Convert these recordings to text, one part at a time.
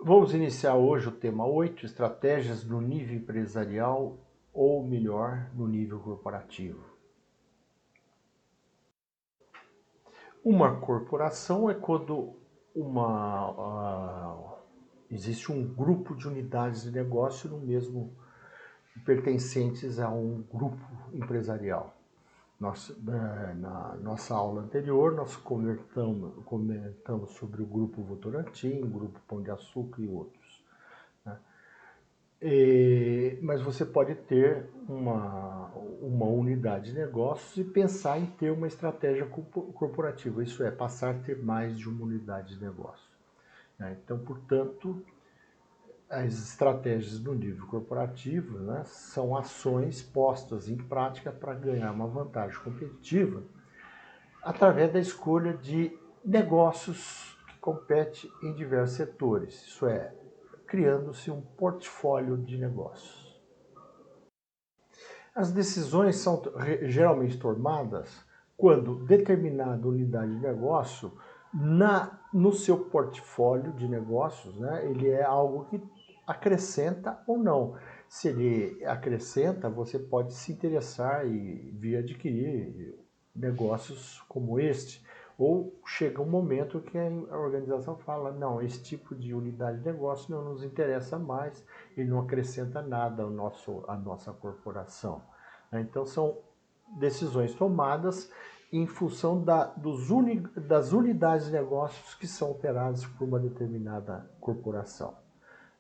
Vamos iniciar hoje o tema 8, estratégias no nível empresarial ou melhor, no nível corporativo. Uma corporação é quando existe um grupo de unidades de negócio no mesmo pertencentes a um grupo empresarial. Na nossa aula anterior, nós comentamos sobre o Grupo Votorantim, o Grupo Pão de Açúcar e outros. Né? Mas você pode ter uma unidade de negócios e pensar em ter uma estratégia corporativa, isso é, passar a ter mais de uma unidade de negócio. Né? Então, portanto, as estratégias no nível corporativo, né, são ações postas em prática para ganhar uma vantagem competitiva através da escolha de negócios que competem em diversos setores, isso é, criando-se um portfólio de negócios. As decisões são geralmente tomadas quando determinada unidade de negócio, no seu portfólio de negócios, né, ele é algo que acrescenta ou não. Se ele acrescenta, você pode se interessar e vir adquirir negócios como este. Ou chega um momento que a organização fala, não, esse tipo de unidade de negócio não nos interessa mais, ele não acrescenta nada à nossa corporação. Então são decisões tomadas em função das unidades de negócios que são operadas por uma determinada corporação.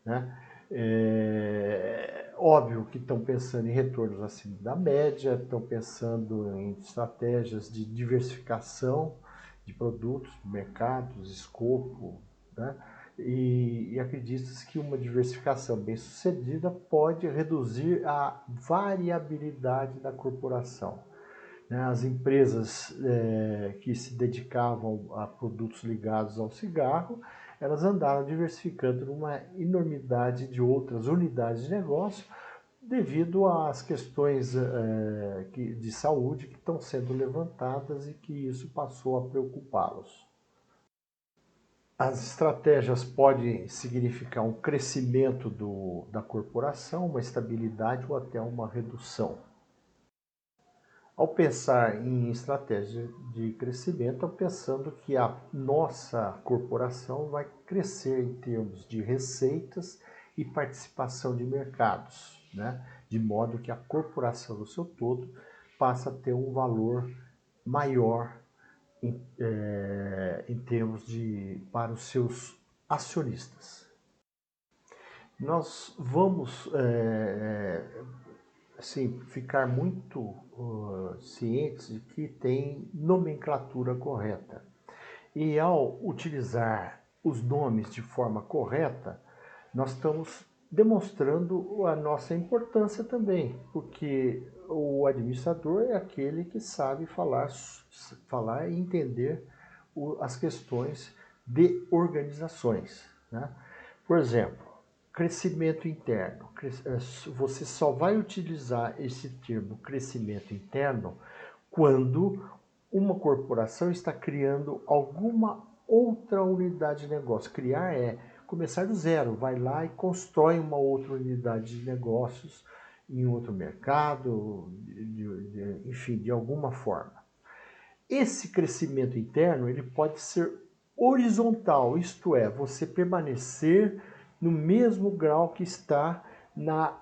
Né? Óbvio que estão pensando em retornos acima da média, estão pensando em estratégias de diversificação de produtos, mercados, escopo, né? E acredita-se que uma diversificação bem sucedida pode reduzir a variabilidade da corporação. As empresas que se dedicavam a produtos ligados ao cigarro, elas andaram diversificando numa enormidade de outras unidades de negócio devido às questões de saúde que estão sendo levantadas e que isso passou a preocupá-los. As estratégias podem significar um crescimento da corporação, uma estabilidade ou até uma redução. Ao pensar em estratégia de crescimento, estou pensando que a nossa corporação vai crescer em termos de receitas e participação de mercados, né? De modo que a corporação no seu todo passa a ter um valor maior em termos para os seus acionistas. Nós vamos ficar muito cientes de que tem nomenclatura correta. E ao utilizar os nomes de forma correta, nós estamos demonstrando a nossa importância também, porque o administrador é aquele que sabe falar e entender as questões de organizações. Né? Por exemplo, crescimento interno. Você só vai utilizar esse termo crescimento interno quando uma corporação está criando alguma outra unidade de negócio. Criar é começar do zero, vai lá e constrói uma outra unidade de negócios em outro mercado, enfim, de alguma forma. Esse crescimento interno ele pode ser horizontal, isto é, você permanecer no mesmo grau que está na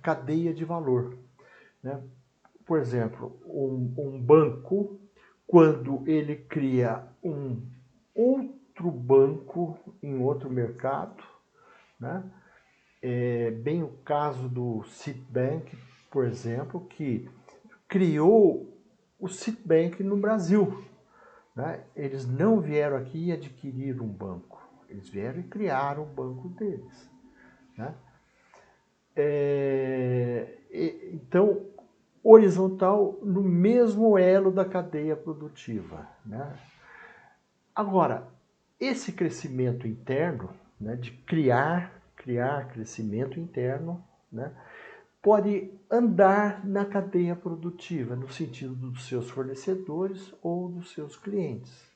cadeia de valor. Né? Por exemplo, um banco, quando ele cria um outro banco em outro mercado, né? É bem o caso do Citibank, por exemplo, que criou o Citibank no Brasil. Né? Eles não vieram aqui adquirir um banco, eles vieram e criaram o banco deles. Né? Então, horizontal no mesmo elo da cadeia produtiva. Né? Agora, esse crescimento interno, né, de criar crescimento interno, né, pode andar na cadeia produtiva, no sentido dos seus fornecedores ou dos seus clientes.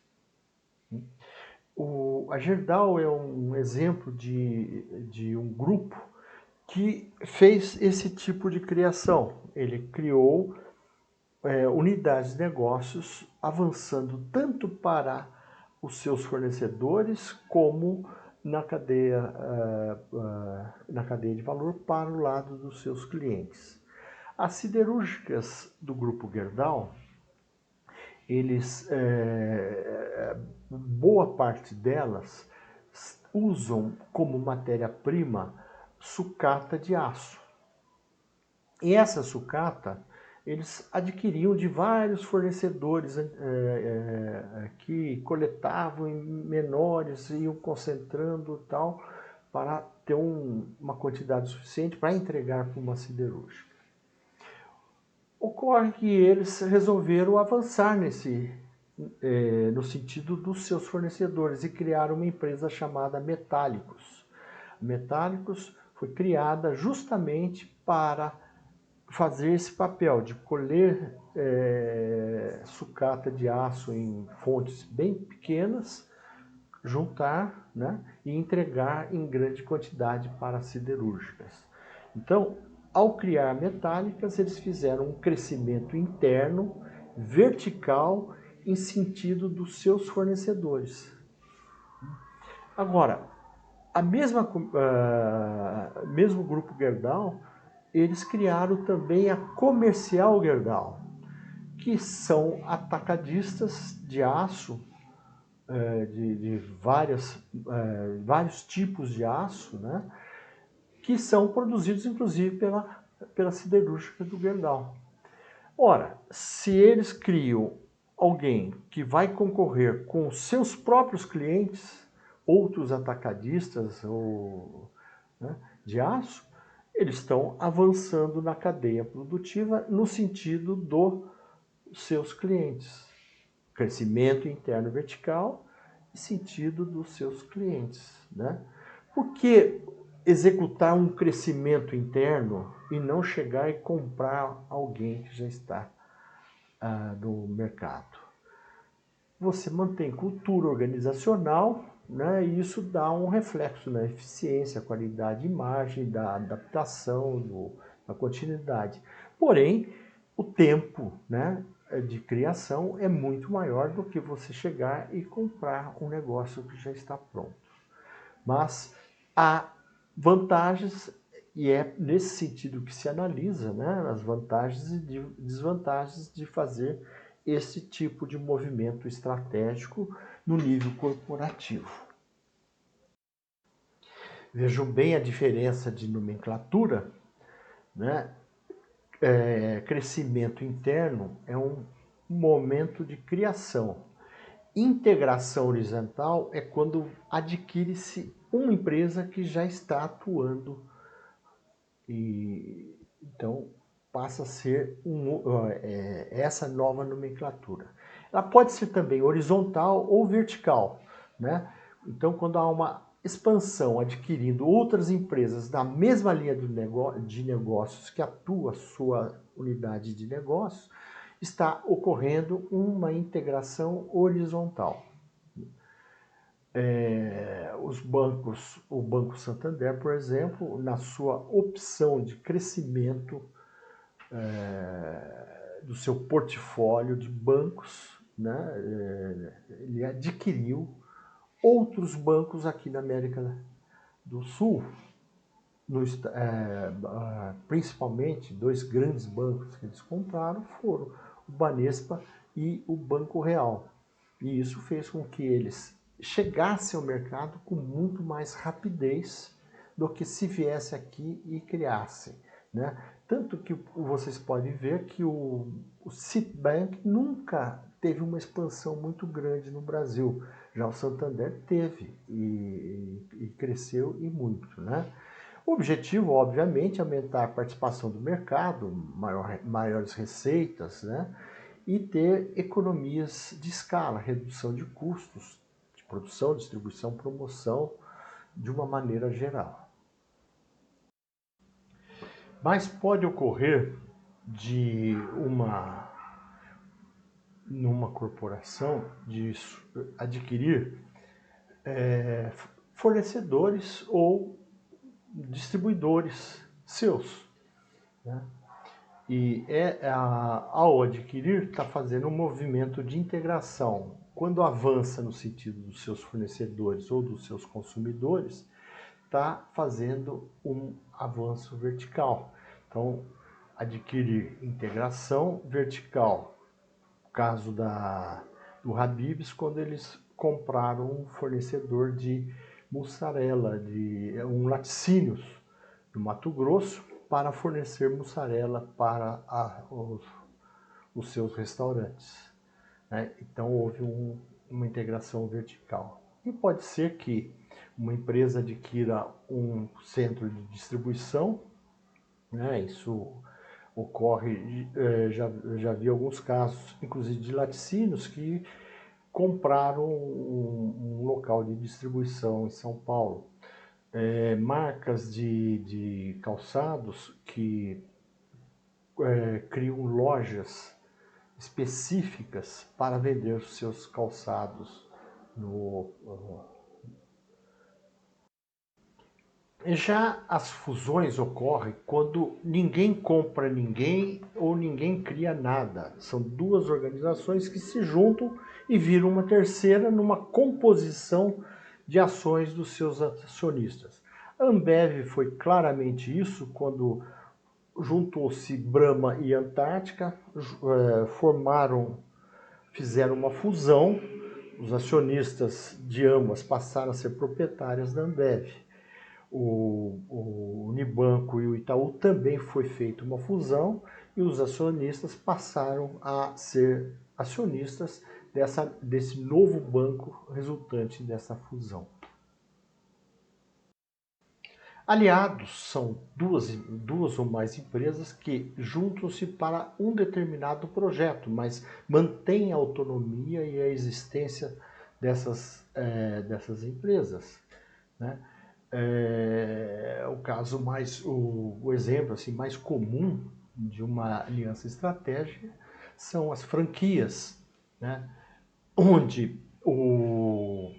A Gerdau é um exemplo de um grupo que fez esse tipo de criação. Ele criou unidades de negócios avançando tanto para os seus fornecedores como na cadeia de valor para o lado dos seus clientes. As siderúrgicas do grupo Gerdau, boa parte delas usam como matéria-prima sucata de aço. E essa sucata eles adquiriam de vários fornecedores que coletavam em menores, iam concentrando tal, para ter uma quantidade suficiente para entregar para uma siderúrgica. Ocorre que eles resolveram avançar no sentido dos seus fornecedores e criaram uma empresa chamada Metálicos. Metálicos foi criada justamente para fazer esse papel de colher sucata de aço em fontes bem pequenas, juntar, né, e entregar em grande quantidade para siderúrgicas. Então, ao criar metálicas, eles fizeram um crescimento interno, vertical, em sentido dos seus fornecedores. Agora, mesmo grupo Gerdau, eles criaram também a Comercial Gerdau, que são atacadistas de aço, de vários tipos de aço, né, que são produzidos inclusive pela siderúrgica do Gerdau. Ora, se eles criam alguém que vai concorrer com seus próprios clientes, outros atacadistas né, de aço, eles estão avançando na cadeia produtiva no sentido dos seus clientes. Crescimento interno vertical e sentido dos seus clientes. Né? Por que executar um crescimento interno e não chegar e comprar alguém que já está no mercado? Você mantém cultura organizacional, né, e isso dá um reflexo na eficiência, qualidade de imagem, da adaptação, da continuidade. Porém, o tempo, né, de criação é muito maior do que você chegar e comprar um negócio que já está pronto. Mas há vantagens, e é nesse sentido que se analisa, né, as vantagens e desvantagens de fazer esse tipo de movimento estratégico no nível corporativo. Vejam bem a diferença de nomenclatura, né? Crescimento interno é um momento de criação. Integração horizontal é quando adquire-se uma empresa que já está atuando e então passa a ser essa nova nomenclatura. Ela pode ser também horizontal ou vertical, né? Então, quando há uma expansão adquirindo outras empresas da mesma linha de negócios que atua sua unidade de negócios, está ocorrendo uma integração horizontal. Os bancos, o Banco Santander, por exemplo, na sua opção de crescimento do seu portfólio de bancos, né, ele adquiriu outros bancos aqui na América do Sul, principalmente dois grandes bancos que eles compraram foram o Banespa e o Banco Real. E isso fez com que eles chegassem ao mercado com muito mais rapidez do que se viesse aqui e criassem. Né? Tanto que vocês podem ver que o Citibank nunca teve uma expansão muito grande no Brasil. Já o Santander teve e cresceu e muito. Né? O objetivo, obviamente, é aumentar a participação do mercado, maiores receitas, né? E ter economias de escala, redução de custos de produção, distribuição, promoção, de uma maneira geral. Mas pode ocorrer de numa corporação de adquirir fornecedores ou distribuidores seus, né? E ao adquirir, está fazendo um movimento de integração. Quando avança no sentido dos seus fornecedores ou dos seus consumidores, está fazendo um avanço vertical. Então, adquirir integração vertical. No caso do Habib's, quando eles compraram um fornecedor de mussarela, de laticínios, no Mato Grosso, para fornecer mussarela para os seus restaurantes, né? Então houve uma integração vertical. E pode ser que uma empresa adquira um centro de distribuição, né? Isso ocorre, já vi alguns casos, inclusive de laticínios, que compraram um local de distribuição em São Paulo. Marcas de calçados que criam lojas específicas para vender os seus calçados no. Já as fusões ocorrem quando ninguém compra ninguém ou ninguém cria nada. São duas organizações que se juntam e viram uma terceira numa composição de ações dos seus acionistas. A Ambev foi claramente isso quando juntou-se Brahma e Antártica, fizeram uma fusão, os acionistas de ambas passaram a ser proprietários da Ambev. O Unibanco e o Itaú também foi feita uma fusão e os acionistas passaram a ser acionistas desse novo banco resultante dessa fusão. Aliados são duas ou mais empresas que juntam-se para um determinado projeto, mas mantêm a autonomia e a existência dessas empresas, né? O exemplo assim, mais comum de uma aliança estratégica são as franquias, né? Onde o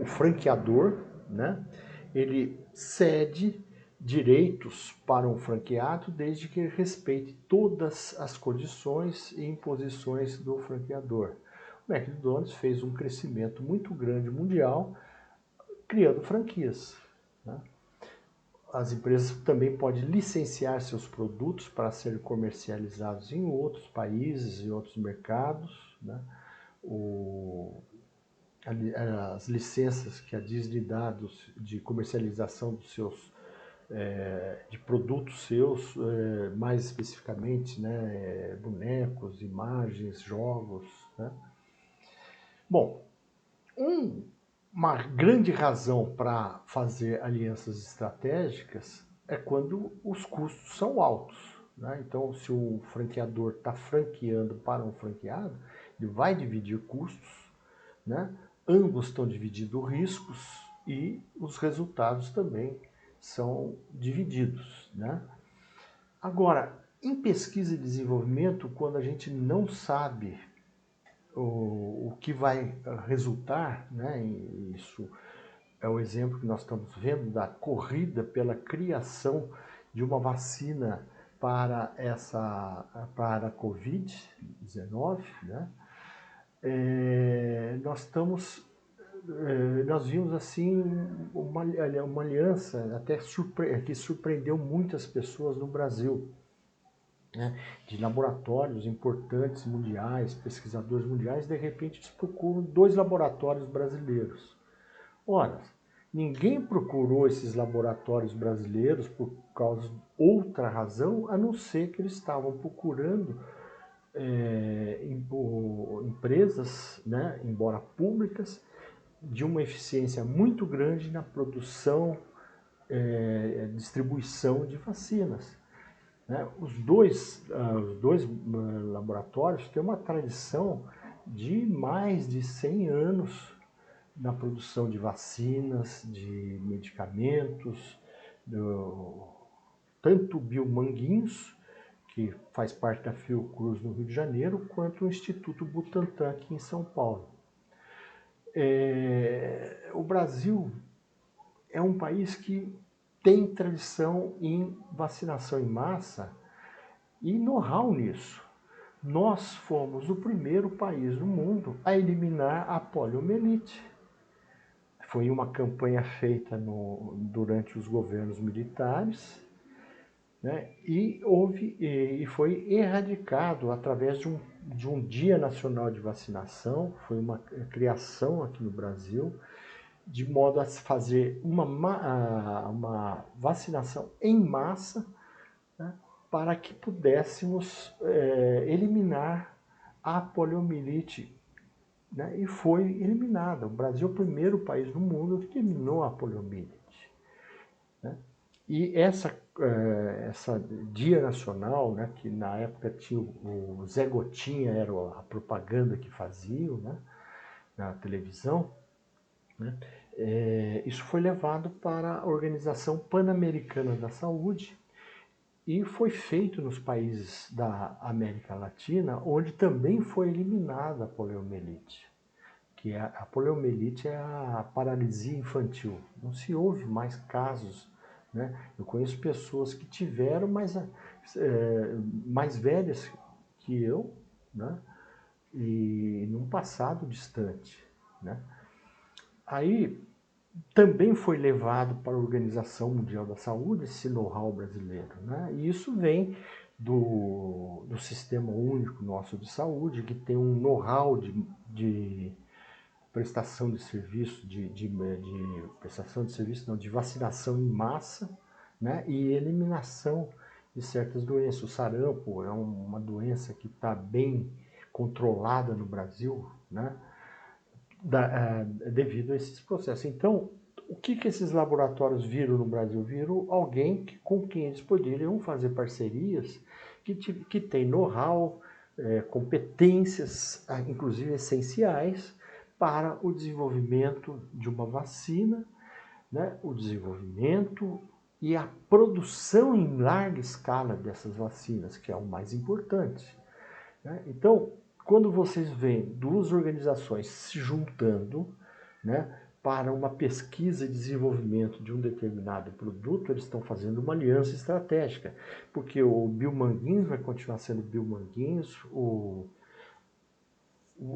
franqueador, né, ele cede direitos para um franqueado desde que ele respeite todas as condições e imposições do franqueador. O McDonald's fez um crescimento muito grande mundial criando franquias, né? As empresas também podem licenciar seus produtos para serem comercializados em outros países, em outros mercados, né? As licenças que a Disney dá de comercialização dos seus de produtos seus, mais especificamente, né, bonecos, imagens, jogos, né? Bom, uma grande razão para fazer alianças estratégicas é quando os custos são altos, né? Então, se o franqueador está franqueando para um franqueado, ele vai dividir custos, né? Ambos estão dividindo riscos e os resultados também são divididos, né? Agora, em pesquisa e desenvolvimento, quando a gente não sabe o que vai resultar, né? Isso é o exemplo que nós estamos vendo da corrida pela criação de uma vacina para a Covid-19, né? Nós vimos assim uma aliança até que surpreendeu muitas pessoas no Brasil, né, de laboratórios importantes mundiais, pesquisadores mundiais, de repente eles procuram 2 laboratórios brasileiros. Ora, ninguém procurou esses laboratórios brasileiros por causa de outra razão, a não ser que eles estavam procurando empresas, né, embora públicas, de uma eficiência muito grande na produção, distribuição de vacinas, né? Os dois laboratórios têm uma tradição de mais de 100 anos na produção de vacinas, de medicamentos, tanto o Biomanguinhos, que faz parte da Fiocruz no Rio de Janeiro, quanto o Instituto Butantan aqui em São Paulo. O Brasil é um país que tem tradição em vacinação em massa e know-how nisso. Nós fomos o primeiro país do mundo a eliminar a poliomielite. Foi uma campanha feita durante os governos militares, né? E foi erradicado através de um Dia Nacional de Vacinação. Foi uma criação aqui no Brasil, de modo a fazer uma vacinação em massa, né, para que pudéssemos eliminar a poliomielite, né, e foi eliminada. O Brasil é o primeiro país do mundo que eliminou a poliomielite, né? E essa Dia Nacional, né, que na época tinha o Zé Gotinha, era a propaganda que faziam, né, na televisão, né, isso foi levado para a Organização Pan-Americana da Saúde e foi feito nos países da América Latina, onde também foi eliminada a poliomielite, que a poliomielite é a paralisia infantil. Não se ouve mais casos, né? Eu conheço pessoas que tiveram, mas mais velhas que eu, né? E num passado distante, né? Aí também foi levado para a Organização Mundial da Saúde esse know-how brasileiro, né? E isso vem do Sistema Único Nosso de Saúde, que tem um know-how de prestação de serviço, prestação de serviço, não, de vacinação em massa, né? E eliminação de certas doenças. O sarampo é uma doença que está bem controlada no Brasil, né? Devido a esses processos. Então, o que esses laboratórios viram no Brasil? Viram alguém com quem eles poderiam fazer parcerias, que tem know-how, competências, inclusive essenciais, para o desenvolvimento de uma vacina, né? O desenvolvimento e a produção em larga escala dessas vacinas, que é o mais importante, né? Então, quando vocês veem duas organizações se juntando, né, para uma pesquisa e desenvolvimento de um determinado produto, eles estão fazendo uma aliança estratégica, porque o Biomanguinhos vai continuar sendo Biomanguinhos, o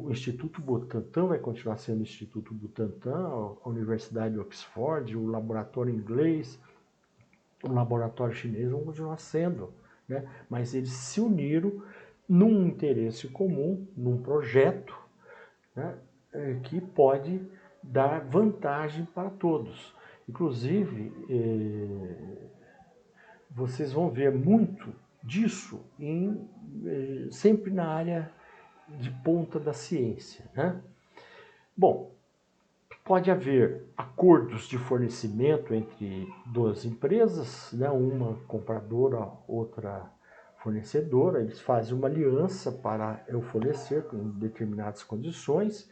Instituto Butantan vai continuar sendo Instituto Butantan, a Universidade de Oxford, o laboratório inglês, o laboratório chinês vão continuar sendo, né? Mas eles se uniram num interesse comum, num projeto, né, que pode dar vantagem para todos. Inclusive, vocês vão ver muito disso sempre na área de ponta da ciência, né? Bom, pode haver acordos de fornecimento entre duas empresas, né? Uma compradora, outra fornecedora. Eles fazem uma aliança para eu fornecer com determinadas condições,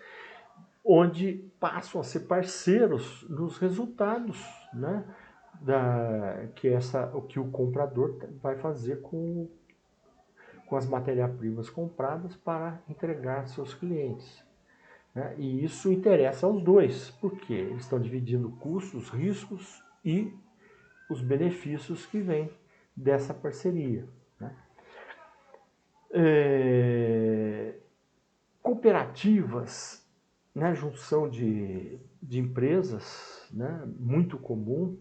onde passam a ser parceiros nos resultados, né? O que o comprador vai fazer com as matérias-primas compradas para entregar aos seus clientes, né? E isso interessa aos dois, porque eles estão dividindo custos, riscos e os benefícios que vêm dessa parceria, né? Cooperativas, né, junção de empresas, né, muito comum.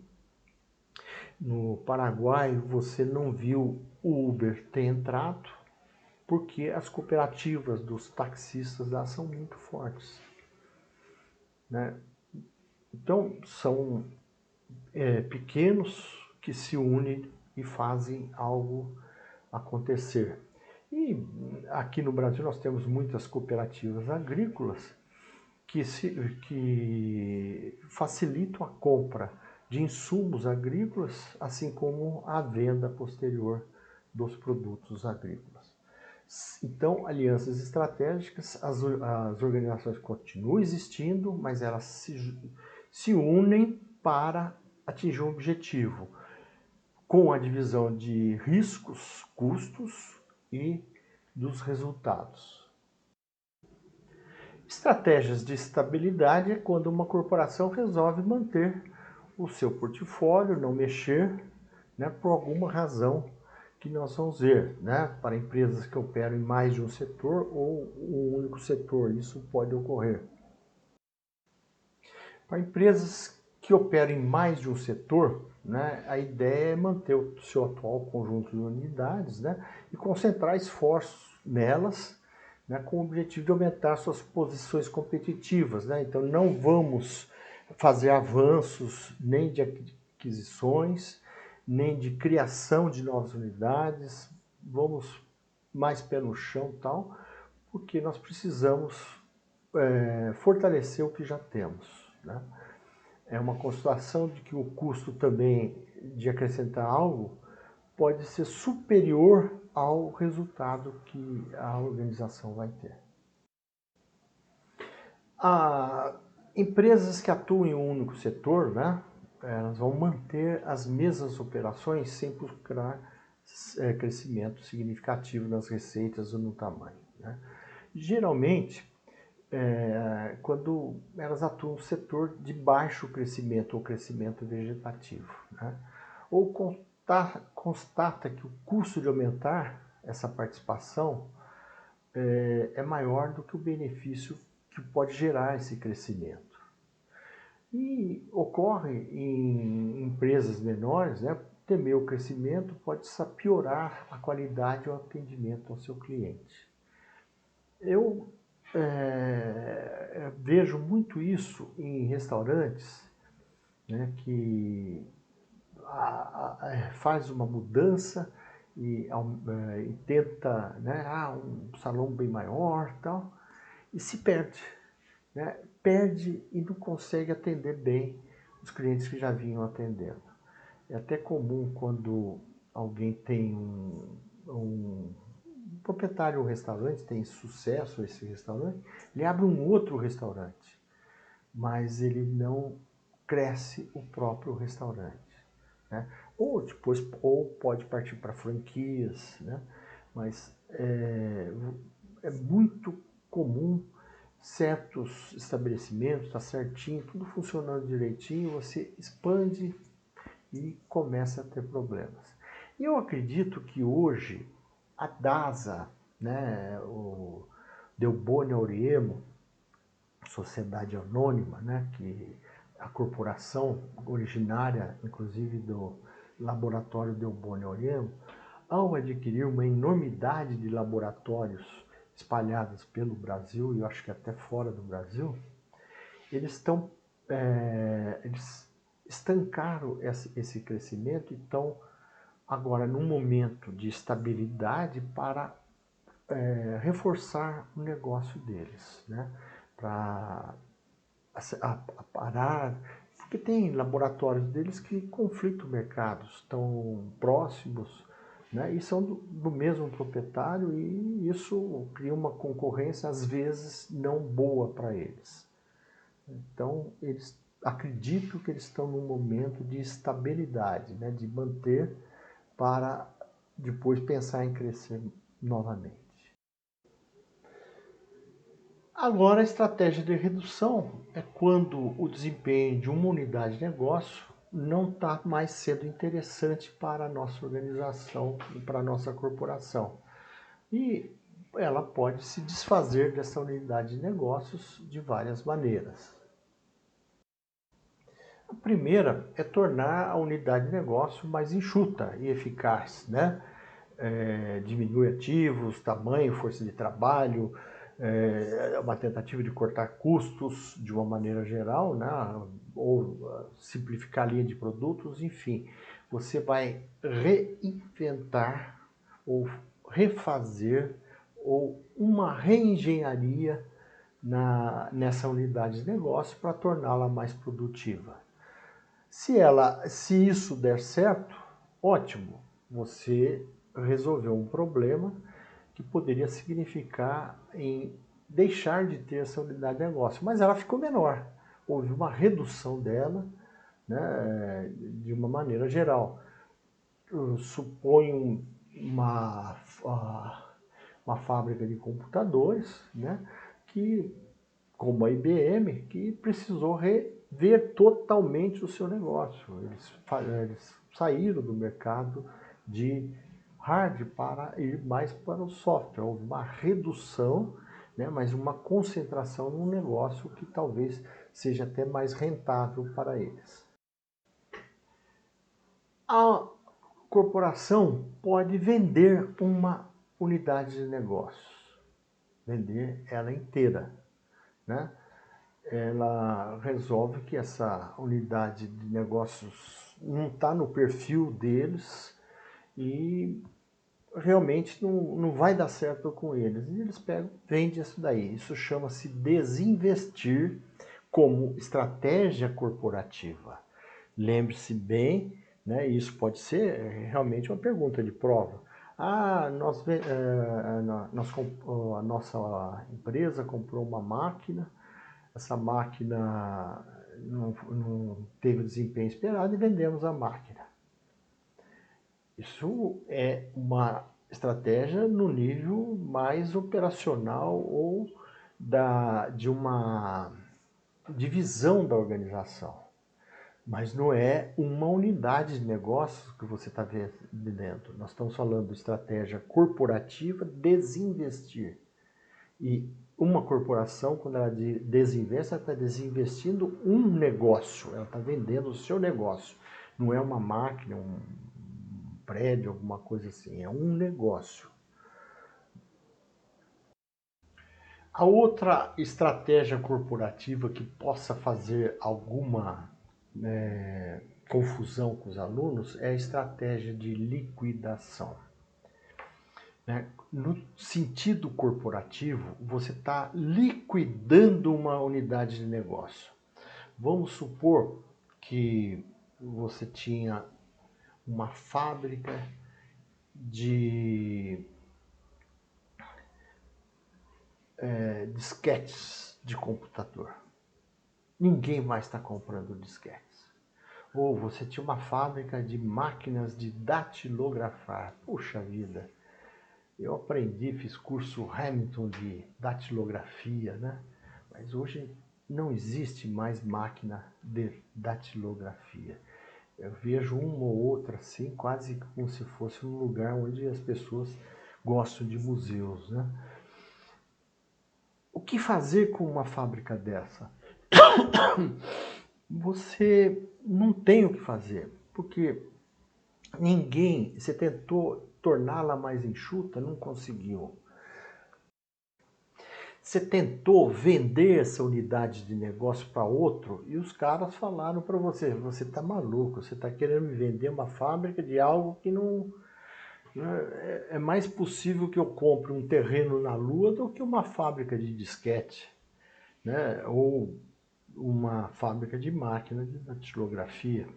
No Paraguai você não viu o Uber ter entrado, porque as cooperativas dos taxistas lá são muito fortes, né? Então são pequenos que se unem e fazem algo acontecer. E aqui no Brasil nós temos muitas cooperativas agrícolas que facilitam a compra de insumos agrícolas, assim como a venda posterior dos produtos agrícolas. Então, alianças estratégicas, as organizações continuam existindo, mas elas se unem para atingir um objetivo, com a divisão de riscos, custos e dos resultados. Estratégias de estabilidade é quando uma corporação resolve manter o seu portfólio, não mexer, né, por alguma razão que nós vamos ver, né, para empresas que operam em mais de um setor ou um único setor, isso pode ocorrer. Para empresas que operam em mais de um setor, né, a ideia é manter o seu atual conjunto de unidades, né, e concentrar esforços nelas, né, com o objetivo de aumentar suas posições competitivas. Né? Então, não vamos fazer avanços nem de aquisições, nem de criação de novas unidades, vamos mais pé no chão tal, porque nós precisamos fortalecer o que já temos. Né? É uma constatação de que o custo também de acrescentar algo pode ser superior ao resultado que a organização vai ter. Empresas que atuam em um único setor, né, elas vão manter as mesmas operações sem procurar crescimento significativo nas receitas ou no tamanho. Né? Geralmente, quando elas atuam no setor de baixo crescimento ou crescimento vegetativo, né? Ou constata que o custo de aumentar essa participação é maior do que o benefício que pode gerar esse crescimento. E ocorre em empresas menores, né, temer o crescimento pode piorar a qualidade e o atendimento ao seu cliente. Eu vejo muito isso em restaurantes, né, que faz uma mudança e tenta, né, um salão bem maior tal, e se perde. Né? Perde e não consegue atender bem os clientes que já vinham atendendo. É até comum quando alguém tem um proprietário de um restaurante, tem sucesso esse restaurante, ele abre um outro restaurante, mas ele não cresce o próprio restaurante. Né? Ou depois pode partir para franquias, né? Mas é muito comum certos estabelecimentos, está certinho, tudo funcionando direitinho, você expande e começa a ter problemas. E eu acredito que hoje a DASA, né, o Delboni Auriemo, sociedade anônima, né, que a corporação originária, inclusive do laboratório Delboni Auriemo, ao adquirir uma enormidade de laboratórios espalhados pelo Brasil, e eu acho que até fora do Brasil, eles eles estancaram esse crescimento e estão agora num momento de estabilidade para reforçar o negócio deles, né? Para parar, porque tem laboratórios deles que conflitam mercados, estão próximos, né? E são do mesmo proprietário e isso cria uma concorrência às vezes não boa para eles. Então eles acredito que eles estão num momento de estabilidade, né? De manter para depois pensar em crescer novamente. Agora, a estratégia de redução é quando o desempenho de uma unidade de negócio não está mais sendo interessante para a nossa organização e para a nossa corporação. E ela pode se desfazer dessa unidade de negócios de várias maneiras. A primeira é tornar a unidade de negócio mais enxuta e eficaz, né? Diminuir ativos, tamanho, força de trabalho, uma tentativa de cortar custos de uma maneira geral, né? Ou simplificar a linha de produtos, enfim. Você vai reinventar ou refazer ou uma reengenharia nessa unidade de negócio para torná-la mais produtiva. Se isso der certo, ótimo, você resolveu um problema que poderia significar em deixar de ter essa unidade de negócio, mas ela ficou menor. Houve uma redução dela, né, de uma maneira geral. Eu suponho uma fábrica de computadores, né, que como a IBM, que precisou rever totalmente o seu negócio. Eles saíram do mercado de hard para ir mais para o software. Houve uma redução, né, mas uma concentração num negócio que talvez seja até mais rentável para eles. A corporação pode vender uma unidade de negócios, vender ela inteira, né? Ela resolve que essa unidade de negócios não está no perfil deles e realmente não vai dar certo com eles. E eles pegam, vendem isso daí. Isso chama-se desinvestir como estratégia corporativa. Lembre-se bem, né, isso pode ser realmente uma pergunta de prova. A nossa empresa comprou uma máquina, essa máquina não teve o desempenho esperado e vendemos a máquina. Isso é uma estratégia no nível mais operacional ou de uma divisão da organização. Mas não é uma unidade de negócios que você está vendendo. Nós estamos falando de estratégia corporativa, desinvestir. E uma corporação, quando ela desinveste, ela está desinvestindo um negócio. Ela está vendendo o seu negócio. Não é uma máquina, um prédio, alguma coisa assim. É um negócio. A outra estratégia corporativa que possa fazer alguma confusão com os alunos é a estratégia de liquidação. No sentido corporativo, você está liquidando uma unidade de negócio. Vamos supor que você tinha uma fábrica de disquetes de computador. Ninguém mais está comprando disquetes. Ou você tinha uma fábrica de máquinas de datilografar. Puxa vida, eu aprendi, fiz curso Hamilton de datilografia, né? Mas hoje não existe mais máquina de datilografia. Eu vejo uma ou outra assim, quase como se fosse um lugar onde as pessoas gostam de museus, né? O que fazer com uma fábrica dessa? Você não tem o que fazer, porque você tentou torná-la mais enxuta, não conseguiu. Você tentou vender essa unidade de negócio para outro e os caras falaram para você, você está maluco, você está querendo me vender uma fábrica de algo que não... É mais possível que eu compre um terreno na Lua do que uma fábrica de disquete, né? Ou uma fábrica de máquina de datilografia,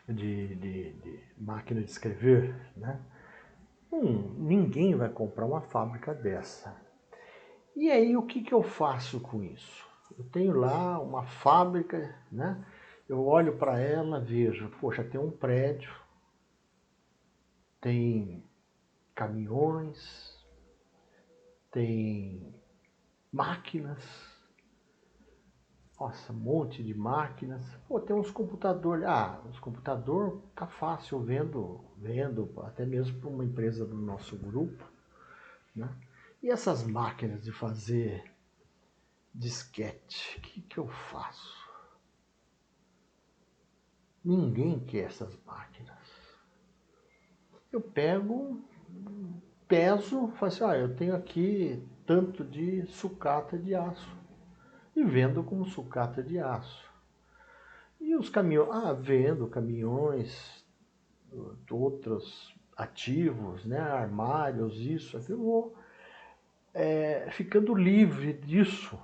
de máquina de escrever, né? Ninguém vai comprar uma fábrica dessa. E aí o que eu faço com isso? Eu tenho lá uma fábrica, né? Eu olho para ela, vejo, poxa, tem um prédio, tem caminhões, tem máquinas, nossa, um monte de máquinas. Pô, tem uns computadores. Os computadores tá fácil, vendo até mesmo para uma empresa do nosso grupo, né? E essas máquinas de fazer disquete, o que eu faço? Ninguém quer essas máquinas. Eu pego, peso, faço assim, eu tenho aqui tanto de sucata de aço e vendo como sucata de aço. E os caminhões, vendo caminhões, outros ativos, né, armários, isso, aquilo, eu vou ficando livre disso,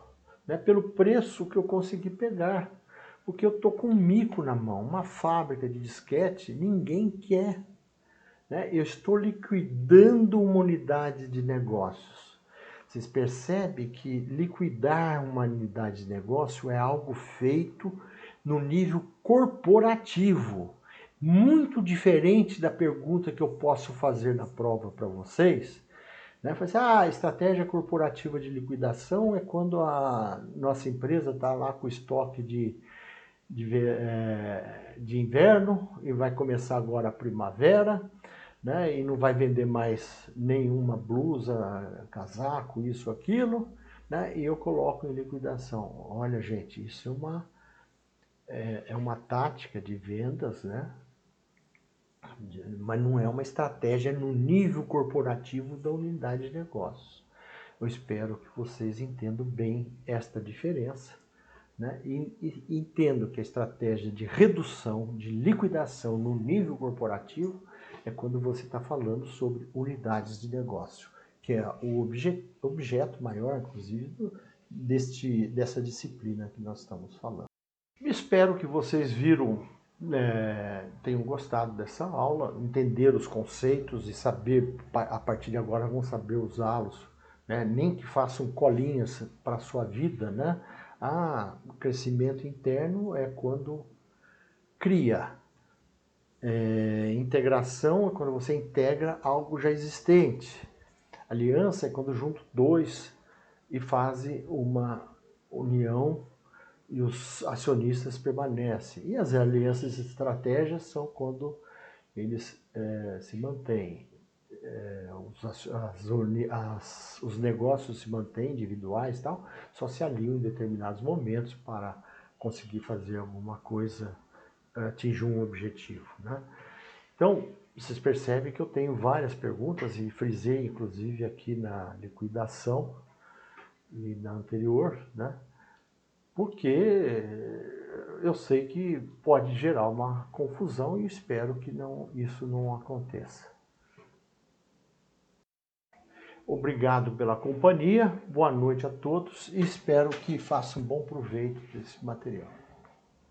né, pelo preço que eu consegui pegar. Porque eu estou com um mico na mão, uma fábrica de disquete, ninguém quer. Né? Eu estou liquidando uma unidade de negócios. Vocês percebem que liquidar uma unidade de negócio é algo feito no nível corporativo. Muito diferente da pergunta que eu posso fazer na prova para vocês, Né? Fala assim, a estratégia corporativa de liquidação é quando a nossa empresa está lá com estoque de inverno e vai começar agora a primavera, né? E não vai vender mais nenhuma blusa, casaco, isso, aquilo, né? E eu coloco em liquidação. Olha, gente, isso é uma tática de vendas, né? Mas não é uma estratégia no nível corporativo da unidade de negócios. Eu espero que vocês entendam bem esta diferença, né? E entendo que a estratégia de redução, de liquidação no nível corporativo é quando você está falando sobre unidades de negócio, que é o objeto maior, inclusive, dessa disciplina que nós estamos falando. Espero que vocês tenham gostado dessa aula, entenderam os conceitos e saber, a partir de agora, vão saber usá-los, né? Nem que façam colinhas para a sua vida, né? O crescimento interno é quando cria. Integração é quando você integra algo já existente. Aliança é quando junto dois e fazem uma união e os acionistas permanecem. E as alianças e estratégias são quando eles se mantêm. Os negócios se mantêm individuais e tal, só se aliam em determinados momentos para conseguir fazer alguma coisa, atingir um objetivo, né? Então, vocês percebem que eu tenho várias perguntas e frisei inclusive aqui na liquidação e na anterior, né? Porque eu sei que pode gerar uma confusão e espero que isso não aconteça. Obrigado pela companhia, boa noite a todos e espero que façam bom proveito desse material.